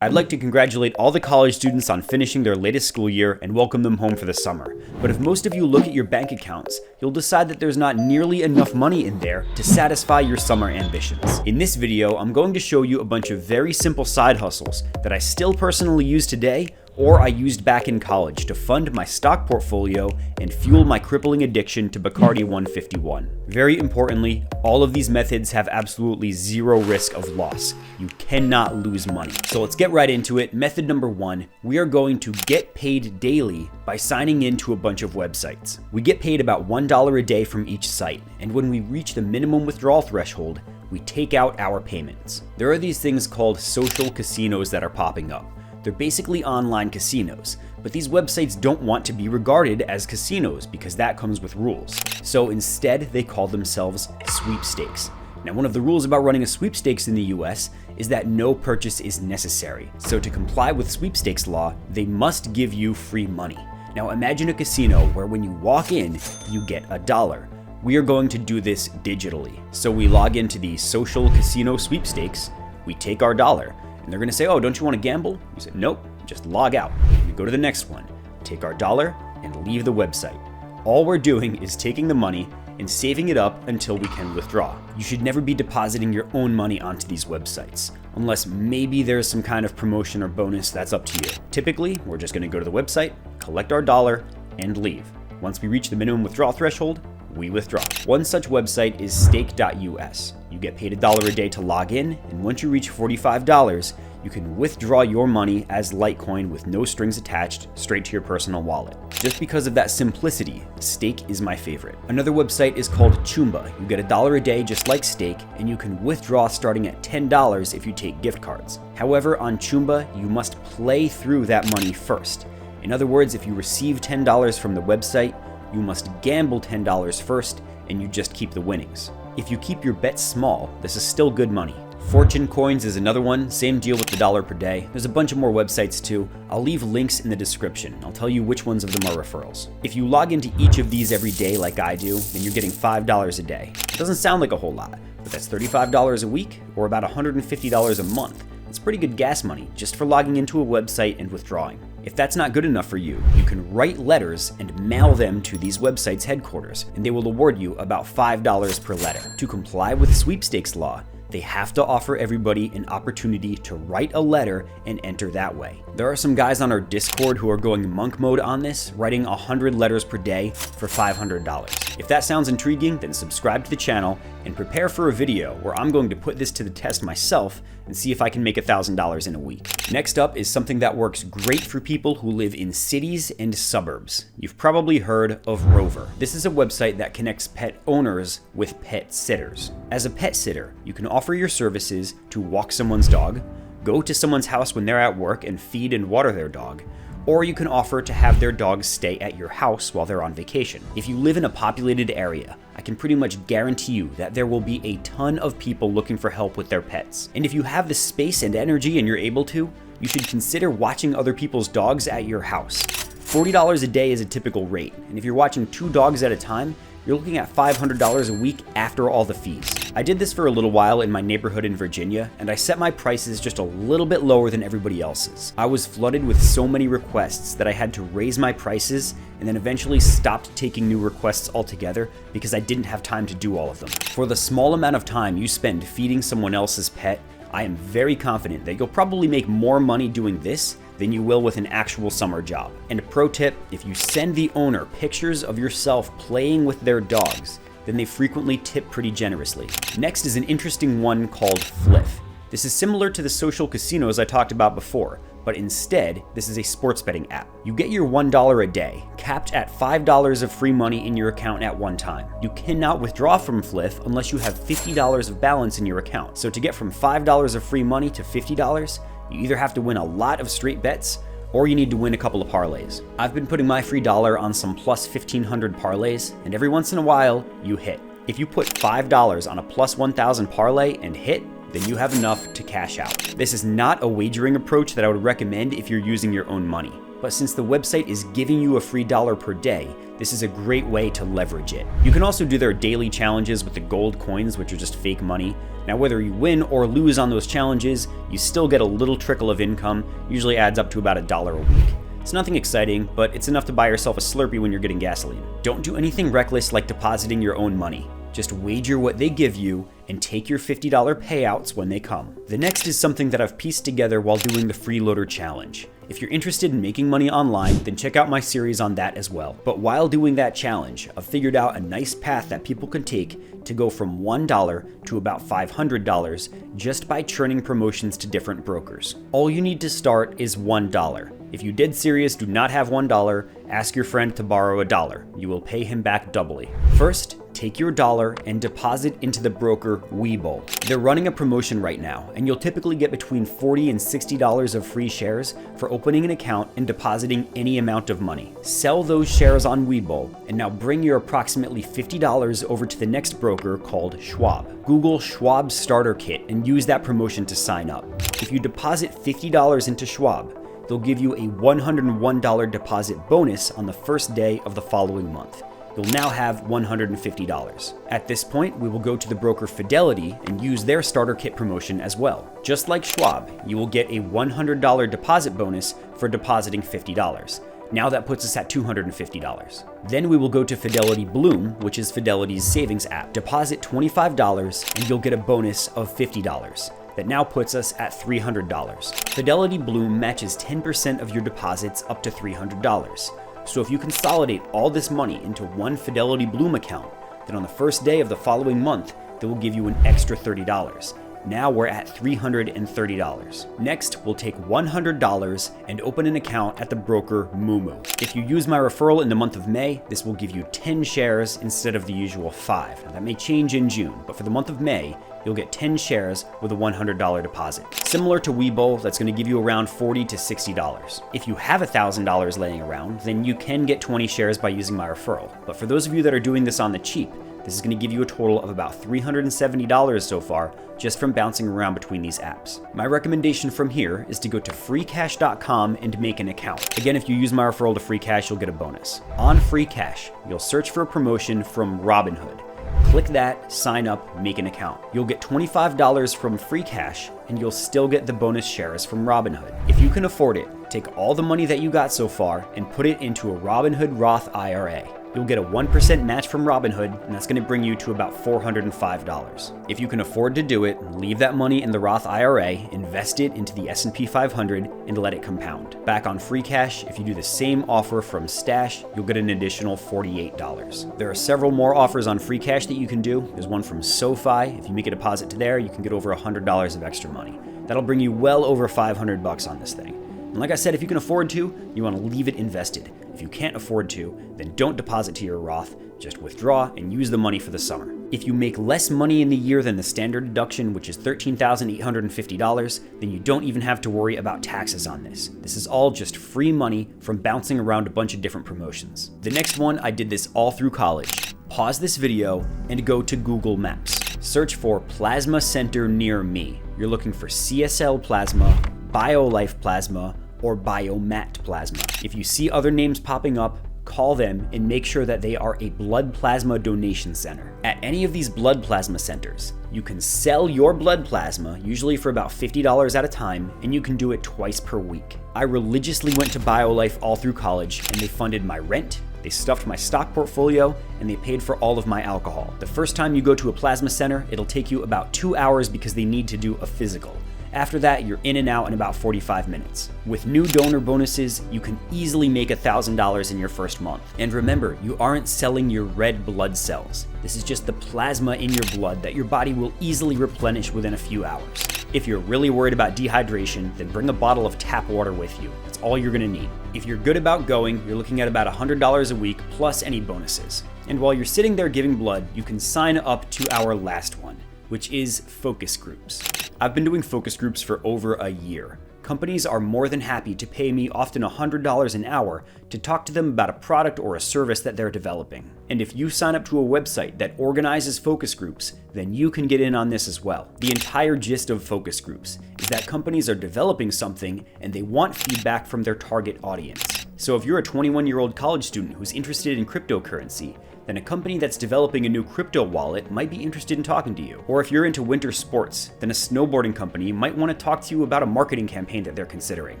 I'd like to congratulate all the college students on finishing their latest school year and welcome them home for the summer. But if most of you look at your bank accounts, you'll decide that there's not nearly enough money in there to satisfy your summer ambitions. In this video, I'm going to show you a bunch of very simple side hustles that I still personally use today, or I used back in college to fund my stock portfolio and fuel my crippling addiction to Bacardi 151. Very importantly, all of these methods have absolutely zero risk of loss. You cannot lose money. So let's get right into it. Method number one, we are going to get paid daily by signing into a bunch of websites. We get paid about $1 a day from each site, and when we reach the minimum withdrawal threshold, we take out our payments. There are these things called social casinos that are popping up. They're basically online casinos, but these websites don't want to be regarded as casinos because that comes with rules. So instead, they call themselves sweepstakes. Now, one of the rules about running a sweepstakes in the US is that no purchase is necessary. So to comply with sweepstakes law, they must give you free money. Now imagine a casino where when you walk in, you get $1. We are going to do this digitally. So we log into the social casino sweepstakes, we take our dollar, and they're gonna say, oh, don't you wanna gamble? We say, nope, just log out. We go to the next one, take our dollar, and leave the website. All we're doing is taking the money and saving it up until we can withdraw. You should never be depositing your own money onto these websites, unless maybe there's some kind of promotion or bonus. That's up to you. Typically, we're just gonna go to the website, collect our dollar, and leave. Once we reach the minimum withdrawal threshold, we withdraw. One such website is stake.us. You get paid $1 a day to log in, and once you reach $45, you can withdraw your money as Litecoin with no strings attached straight to your personal wallet. Just because of that simplicity, Stake is my favorite. Another website is called Chumba. You get $1 a day just like Stake, and you can withdraw starting at $10 if you take gift cards. However, on Chumba, you must play through that money first. In other words, if you receive $10 from the website, you must gamble $10 first, and you just keep the winnings. If you keep your bets small, this is still good money. Fortune Coins is another one, same deal with the $1 per day. There's a bunch of more websites too. I'll leave links in the description. I'll tell you which ones of them are referrals. If you log into each of these every day like I do, then you're getting $5 a day. It doesn't sound like a whole lot, but that's $35 a week or about $150 a month. It's pretty good gas money just for logging into a website and withdrawing. If that's not good enough for you, you can write letters and mail them to these websites' headquarters, and they will award you about $5 per letter. To comply with sweepstakes law, they have to offer everybody an opportunity to write a letter and enter that way. There are some guys on our Discord who are going monk mode on this, writing 100 letters per day for $500. If that sounds intriguing, then subscribe to the channel and prepare for a video where I'm going to put this to the test myself and see if I can make $1,000 in a week. Next up is something that works great for people who live in cities and suburbs. You've probably heard of Rover. This is a website that connects pet owners with pet sitters. As a pet sitter, you can offer your services to walk someone's dog, go to someone's house when they're at work and feed and water their dog, or you can offer to have their dogs stay at your house while they're on vacation. If you live in a populated area, I can pretty much guarantee you that there will be a ton of people looking for help with their pets. And if you have the space and energy and you're able to, you should consider watching other people's dogs at your house. $40 a day is a typical rate, and if you're watching 2 dogs at a time, you're looking at $500 a week after all the fees. I did this for a little while in my neighborhood in Virginia, and I set my prices just a little bit lower than everybody else's. I was flooded with so many requests that I had to raise my prices and then eventually stopped taking new requests altogether because I didn't have time to do all of them. For the small amount of time you spend feeding someone else's pet, I am very confident that you'll probably make more money doing this than you will with an actual summer job. And a pro tip, if you send the owner pictures of yourself playing with their dogs, then they frequently tip pretty generously. Next is an interesting one called Fliff. This is similar to the social casinos I talked about before, but instead, this is a sports betting app. You get your $1 a day, capped at $5 of free money in your account at one time. You cannot withdraw from Fliff unless you have $50 of balance in your account. So to get from $5 of free money to $50, you either have to win a lot of straight bets, or you need to win a couple of parlays. I've been putting my free dollar on some plus 1,500 parlays, and every once in a while, you hit. If you put $5 on a plus 1,000 parlay and hit, then you have enough to cash out. This is not a wagering approach that I would recommend if you're using your own money. But since the website is giving you a free $1 per day, This is a great way to leverage it. You can also do their daily challenges with the gold coins, which are just fake money. Now, whether you win or lose on those challenges, you still get a little trickle of income, usually adds up to about $1 a week. It's nothing exciting, but it's enough to buy yourself a Slurpee when you're getting gasoline. Don't do anything reckless like depositing your own money. Just wager what they give you and take your $50 payouts when they come. The next is something that I've pieced together while doing the Freeloader challenge. If you're interested in making money online, then check out my series on that as well. But while doing that challenge, I've figured out a nice path that people can take to go from $1 to about $500 just by churning promotions to different brokers. All you need to start is $1. If you dead serious do not have $1, ask your friend to borrow $1. You will pay him back doubly. First, take your dollar and deposit into the broker Webull. They're running a promotion right now, and you'll typically get between $40 and $60 of free shares for opening an account and depositing any amount of money. Sell those shares on Webull, and now bring your approximately $50 over to the next broker called Schwab. Google Schwab Starter Kit and use that promotion to sign up. If you deposit $50 into Schwab, they'll give you a $101 deposit bonus on the first day of the following month. You'll now have $150. At this point, we will go to the broker Fidelity and use their starter kit promotion as well. Just like Schwab, you will get a $100 deposit bonus for depositing $50. Now that puts us at $250. Then we will go to Fidelity Bloom, which is Fidelity's savings app. Deposit $25 and you'll get a bonus of $50. That now puts us at $300. Fidelity Bloom matches 10% of your deposits up to $300. So if you consolidate all this money into one Fidelity Bloom account, then on the first day of the following month, they will give you an extra $30. Now we're at $330. Next, we'll take $100 and open an account at the broker Moomoo. If you use my referral in the month of May, this will give you 10 shares instead of the usual 5. Now, that may change in June, but for the month of May, you'll get 10 shares with a $100 deposit. Similar to Webull, that's going to give you around $40 to $60. If you have $1,000 laying around, then you can get 20 shares by using my referral. But for those of you that are doing this on the cheap, this is going to give you a total of about $370 so far just from bouncing around between these apps. My recommendation from here is to go to freecash.com and make an account. Again, if you use my referral to Freecash, you'll get a bonus. On Freecash, you'll search for a promotion from Robinhood. Click that, sign up, make an account. You'll get $25 from Freecash, and you'll still get the bonus shares from Robinhood. If you can afford it, take all the money that you got so far and put it into a Robinhood Roth IRA. You'll get a 1% match from Robinhood, and that's going to bring you to about $405. If you can afford to do it, leave that money in the Roth IRA, invest it into the S&P 500, and let it compound. Back on Freecash, if you do the same offer from Stash, you'll get an additional $48. There are several more offers on Freecash that you can do. There's one from SoFi. If you make a deposit to there, you can get over $100 of extra money. That'll bring you well over $500 on this thing. And like I said, if you can afford to, you want to leave it invested. If you can't afford to, then don't deposit to your Roth, just withdraw and use the money for the summer. If you make less money in the year than the standard deduction, which is $13,850, then you don't even have to worry about taxes on this. This is all just free money from bouncing around a bunch of different promotions. The next one, I did this all through college. Pause this video and go to Google Maps. Search for Plasma Center near me. You're looking for CSL Plasma, BioLife Plasma, or Biomat Plasma. If you see other names popping up, call them and make sure that they are a blood plasma donation center. At any of these blood plasma centers, you can sell your blood plasma, usually for about $50 at a time, and you can do it twice per week. I religiously went to BioLife all through college, and they funded my rent, they stuffed my stock portfolio, and they paid for all of my alcohol. The first time you go to a plasma center, it'll take you about 2 hours because they need to do a physical. After that, you're in and out in about 45 minutes. With new donor bonuses, you can easily make $1,000 in your first month. And remember, you aren't selling your red blood cells. This is just the plasma in your blood that your body will easily replenish within a few hours. If you're really worried about dehydration, then bring a bottle of tap water with you. That's all you're gonna need. If you're good about going, you're looking at about $100 a week plus any bonuses. And while you're sitting there giving blood, you can sign up to our last one, which is focus groups. I've been doing focus groups for over a year. Companies are more than happy to pay me often $100 an hour to talk to them about a product or a service that they're developing. And if you sign up to a website that organizes focus groups, then you can get in on this as well. The entire gist of focus groups is that companies are developing something and they want feedback from their target audience. So if you're a 21-year-old college student who's interested in cryptocurrency, then a company that's developing a new crypto wallet might be interested in talking to you. Or if you're into winter sports, then a snowboarding company might want to talk to you about a marketing campaign that they're considering.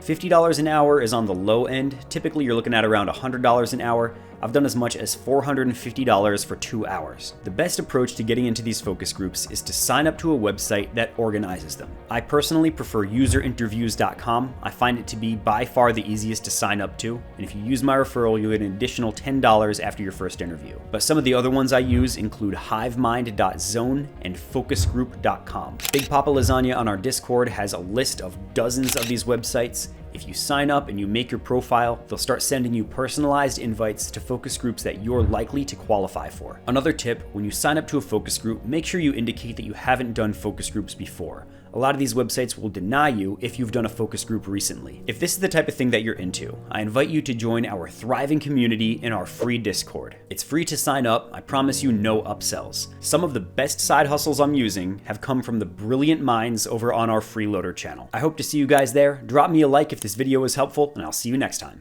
$50 an hour is on the low end. Typically you're looking at around $100 an hour. I've done as much as $450 for 2 hours. The best approach to getting into these focus groups is to sign up to a website that organizes them. I personally prefer userinterviews.com. I find it to be by far the easiest to sign up to, and if you use my referral, you'll get an additional $10 after your first interview. But some of the other ones I use include hivemind.zone and focusgroup.com. Big Papa Lasagna on our Discord has a list of dozens of these websites. If you sign up and you make your profile, they'll start sending you personalized invites to focus groups that you're likely to qualify for. Another tip, when you sign up to a focus group, make sure you indicate that you haven't done focus groups before. A lot of these websites will deny you if you've done a focus group recently. If this is the type of thing that you're into, I invite you to join our thriving community in our free Discord. It's free to sign up, I promise you no upsells. Some of the best side hustles I'm using have come from the brilliant minds over on our Freeloader channel. I hope to see you guys there. Drop me a like if this video was helpful, and I'll see you next time.